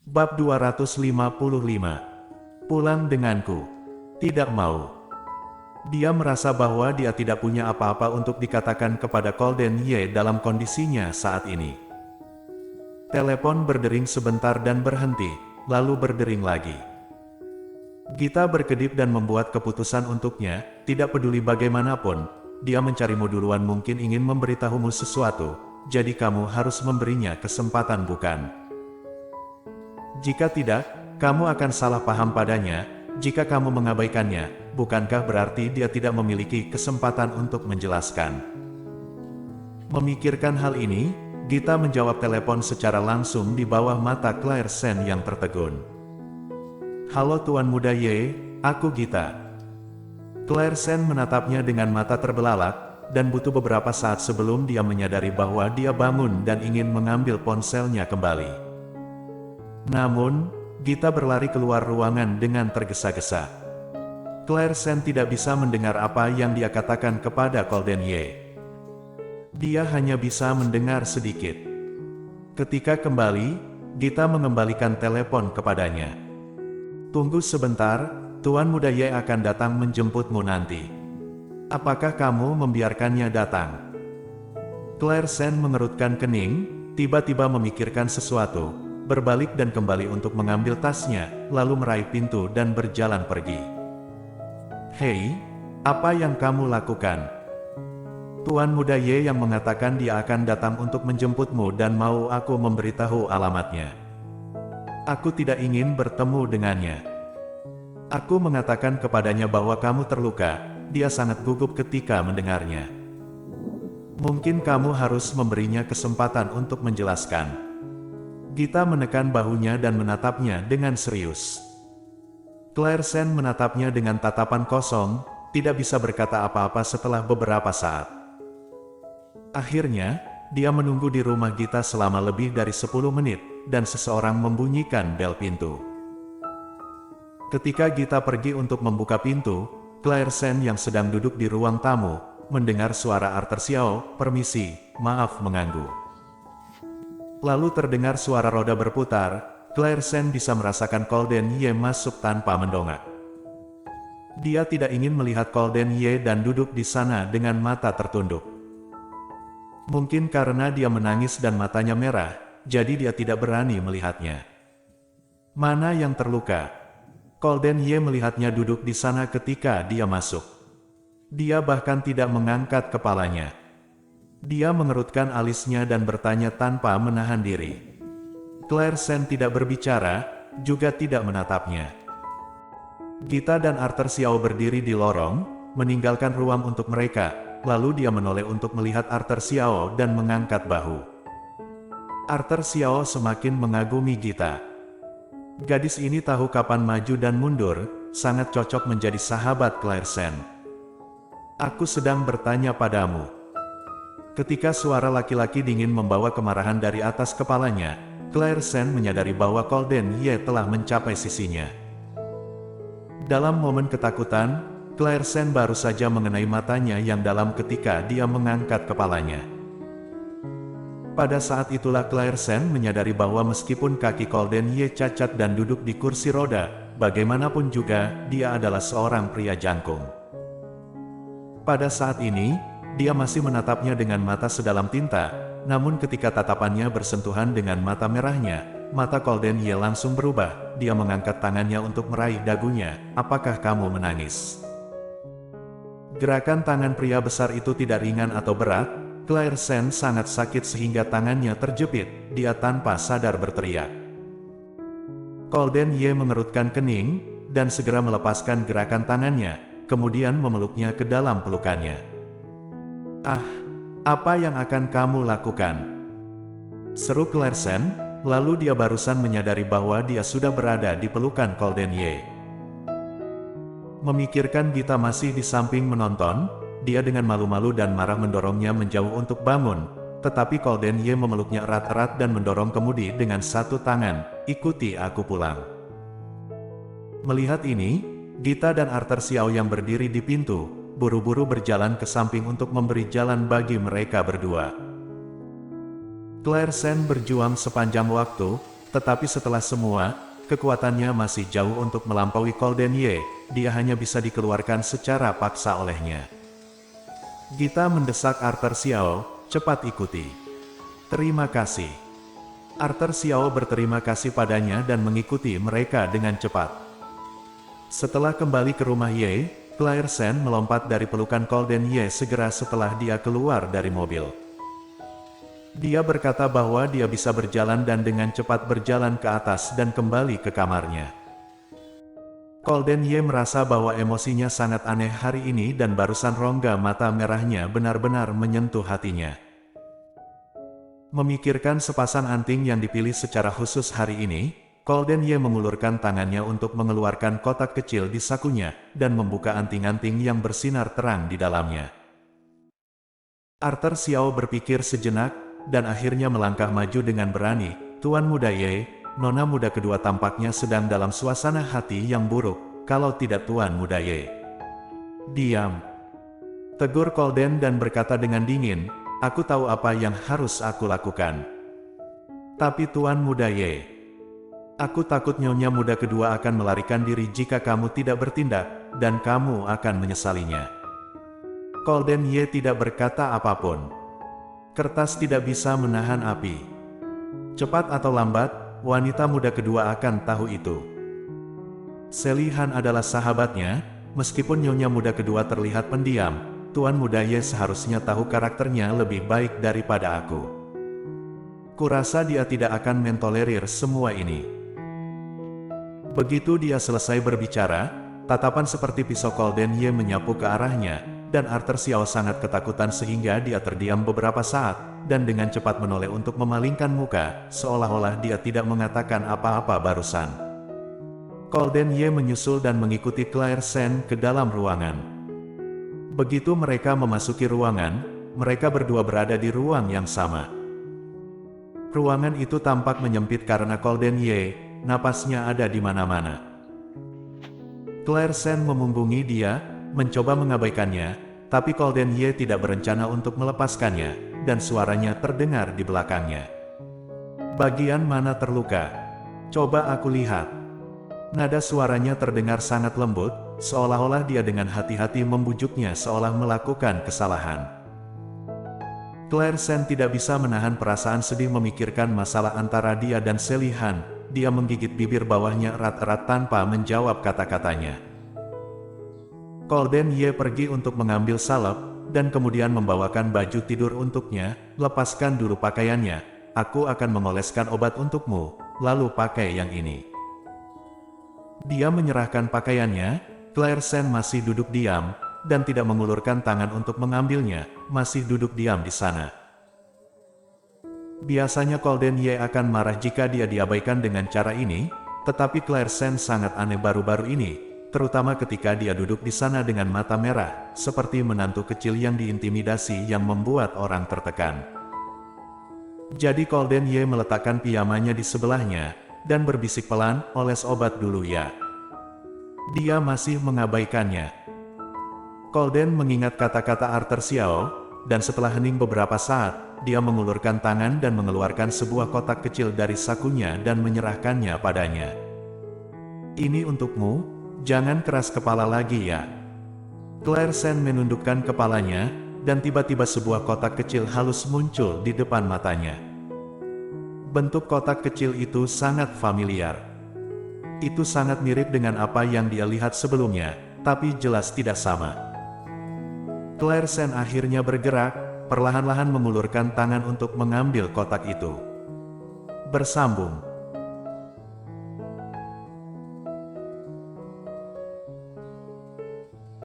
Bab 255. Pulang denganku. Tidak mau. Dia merasa bahwa dia tidak punya apa-apa untuk dikatakan kepada Golden Ye dalam kondisinya saat ini. Telepon berdering sebentar dan berhenti, lalu berdering lagi. Gita berkedip dan membuat keputusan untuknya, tidak peduli bagaimanapun, dia mencarimu duluan mungkin ingin memberitahumu sesuatu, jadi kamu harus memberinya kesempatan bukan? Jika tidak, kamu akan salah paham padanya. Jika kamu mengabaikannya, bukankah berarti dia tidak memiliki kesempatan untuk menjelaskan? Memikirkan hal ini, Gita menjawab telepon secara langsung di bawah mata Claire Sen yang tertegun. "Halo Tuan Muda Ye, aku Gita." Claire Sen menatapnya dengan mata terbelalak, dan butuh beberapa saat sebelum dia menyadari bahwa dia bangun dan ingin mengambil ponselnya kembali. Namun, Gita berlari keluar ruangan dengan tergesa-gesa. Claire Sen tidak bisa mendengar apa yang dia katakan kepada Golden Ye. Dia hanya bisa mendengar sedikit. Ketika kembali, Gita mengembalikan telepon kepadanya. "Tunggu sebentar, Tuan Muda Ye akan datang menjemputmu nanti. Apakah kamu membiarkannya datang?" Claire Sen mengerutkan kening, tiba-tiba memikirkan sesuatu, berbalik dan kembali untuk mengambil tasnya, lalu meraih pintu dan berjalan pergi. "Hei, apa yang kamu lakukan?" "Tuan Muda Ye yang mengatakan dia akan datang untuk menjemputmu dan mau aku memberitahu alamatnya. Aku tidak ingin bertemu dengannya. Aku mengatakan kepadanya bahwa kamu terluka, dia sangat gugup ketika mendengarnya. Mungkin kamu harus memberinya kesempatan untuk menjelaskan." Gita menekan bahunya dan menatapnya dengan serius. Claire Sen menatapnya dengan tatapan kosong, tidak bisa berkata apa-apa setelah beberapa saat. Akhirnya, dia menunggu di rumah Gita selama lebih dari 10 menit, dan seseorang membunyikan bel pintu. Ketika Gita pergi untuk membuka pintu, Claire Sen yang sedang duduk di ruang tamu, mendengar suara Arthur Xiao, "Permisi, maaf mengganggu." Lalu terdengar suara roda berputar. Claire Sen bisa merasakan Golden Ye masuk tanpa mendongak. Dia tidak ingin melihat Golden Ye dan duduk di sana dengan mata tertunduk. Mungkin karena dia menangis dan matanya merah, jadi dia tidak berani melihatnya. "Mana yang terluka?" Golden Ye melihatnya duduk di sana ketika dia masuk. Dia bahkan tidak mengangkat kepalanya. Dia mengerutkan alisnya dan bertanya tanpa menahan diri. Claire Sen tidak berbicara, juga tidak menatapnya. Gita dan Arthur Xiao berdiri di lorong, meninggalkan ruang untuk mereka, lalu dia menoleh untuk melihat Arthur Xiao dan mengangkat bahu. Arthur Xiao semakin mengagumi Gita. Gadis ini tahu kapan maju dan mundur, sangat cocok menjadi sahabat Claire Sen. "Aku sedang bertanya padamu." Ketika suara laki-laki dingin membawa kemarahan dari atas kepalanya, Claire Sen menyadari bahwa Golden Ye telah mencapai sisinya. Dalam momen ketakutan, Claire Sen baru saja mengenai matanya yang dalam ketika dia mengangkat kepalanya. Pada saat itulah Claire Sen menyadari bahwa meskipun kaki Golden Ye cacat dan duduk di kursi roda, bagaimanapun juga, dia adalah seorang pria jangkung. Pada saat ini, dia masih menatapnya dengan mata sedalam tinta, namun ketika tatapannya bersentuhan dengan mata merahnya, mata Golden Ye langsung berubah. Dia mengangkat tangannya untuk meraih dagunya. "Apakah kamu menangis?" Gerakan tangan pria besar itu tidak ringan atau berat. Claire Sen sangat sakit sehingga tangannya terjepit. Dia tanpa sadar berteriak. Golden Ye mengerutkan kening, dan segera melepaskan gerakan tangannya, kemudian memeluknya ke dalam pelukannya. "Ah, apa yang akan kamu lakukan?" seru Claire Sen, lalu dia barusan menyadari bahwa dia sudah berada di pelukan Golden Ye. Memikirkan Gita masih di samping menonton, dia dengan malu-malu dan marah mendorongnya menjauh untuk bangun, tetapi Golden Ye memeluknya erat-erat dan mendorong kemudi dengan satu tangan. "Ikuti aku pulang." Melihat ini, Gita dan Arthur Xiao yang berdiri di pintu, buru-buru berjalan ke samping untuk memberi jalan bagi mereka berdua. Claire Sen berjuang sepanjang waktu, Tetapi setelah semua, kekuatannya masih jauh untuk melampaui Golden Ye, dia hanya bisa dikeluarkan secara paksa olehnya. Gita mendesak Arthur Xiao, cepat ikuti. Terima kasih. Arthur Xiao berterima kasih padanya dan mengikuti mereka dengan cepat. Setelah kembali ke rumah Ye, Claire Sen melompat dari pelukan Golden Ye segera setelah dia keluar dari mobil. Dia berkata bahwa dia bisa berjalan dan dengan cepat berjalan ke atas dan kembali ke kamarnya. Golden Ye merasa bahwa emosinya sangat aneh hari ini dan barusan rongga mata merahnya benar-benar menyentuh hatinya. Memikirkan sepasang anting yang dipilih secara khusus hari ini, Golden Ye mengulurkan tangannya untuk mengeluarkan kotak kecil di sakunya dan membuka anting-anting yang bersinar terang di dalamnya. Arthur Xiao berpikir sejenak, dan akhirnya melangkah maju dengan berani. Tuan Muda Ye, Nona muda kedua tampaknya sedang dalam suasana hati yang buruk, kalau tidak Tuan Muda Ye. Diam. Tegur Golden dan berkata dengan dingin, aku tahu apa yang harus aku lakukan. Tapi Tuan Muda Ye, aku takut Nyonya muda kedua akan melarikan diri jika kamu tidak bertindak, dan kamu akan menyesalinya. Golden Ye tidak berkata apapun. Kertas tidak bisa menahan api. Cepat atau lambat, wanita muda kedua akan tahu itu. Sally Han adalah sahabatnya, meskipun Nyonya muda kedua terlihat pendiam, Tuan Muda Ye seharusnya tahu karakternya lebih baik daripada aku. Kurasa dia tidak akan mentolerir semua ini. Begitu dia selesai berbicara, tatapan seperti pisau Golden Ye menyapu ke arahnya, dan Arthur Xiao sangat ketakutan sehingga dia terdiam beberapa saat, dan dengan cepat menoleh untuk memalingkan muka, seolah-olah dia tidak mengatakan apa-apa barusan. Golden Ye menyusul dan mengikuti Claire Sen ke dalam ruangan. Begitu mereka memasuki ruangan, mereka berdua berada di ruang yang sama. Ruangan itu tampak menyempit karena Golden Ye, napasnya ada di mana-mana. Claire Sen memunggungi dia, mencoba mengabaikannya, tapi Golden Ye tidak berencana untuk melepaskannya, dan suaranya terdengar di belakangnya. Bagian mana terluka? Coba aku lihat. Nada suaranya terdengar sangat lembut, seolah-olah dia dengan hati-hati membujuknya seolah melakukan kesalahan. Claire Sen tidak bisa menahan perasaan sedih memikirkan masalah antara dia dan Sally Han. Dia menggigit bibir bawahnya erat-erat tanpa menjawab kata-katanya. Golden Ye pergi untuk mengambil salep, dan kemudian membawakan baju tidur untuknya. Lepaskan dulu pakaiannya, aku akan mengoleskan obat untukmu, lalu pakai yang ini. Dia menyerahkan pakaiannya, Claire Sen masih duduk diam, dan tidak mengulurkan tangan untuk mengambilnya, masih duduk diam di sana. Biasanya Golden Ye akan marah jika dia diabaikan dengan cara ini, tetapi Claire Sen sangat aneh baru-baru ini, terutama ketika dia duduk di sana dengan mata merah, seperti menantu kecil yang diintimidasi yang membuat orang tertekan. Jadi Golden Ye meletakkan pijamannya di sebelahnya, dan berbisik pelan, oles obat dulu ya. Dia masih mengabaikannya. Golden mengingat kata-kata Arthur Xiao, dan setelah hening beberapa saat, dia mengulurkan tangan dan mengeluarkan sebuah kotak kecil dari sakunya dan menyerahkannya padanya. Ini untukmu, jangan keras kepala lagi ya. Claire Sen menundukkan kepalanya, dan tiba-tiba sebuah kotak kecil halus muncul di depan matanya. Bentuk kotak kecil itu sangat familiar. Itu sangat mirip dengan apa yang dia lihat sebelumnya, tapi jelas tidak sama. Claire Sen akhirnya bergerak, perlahan-lahan mengulurkan tangan untuk mengambil kotak itu. Bersambung.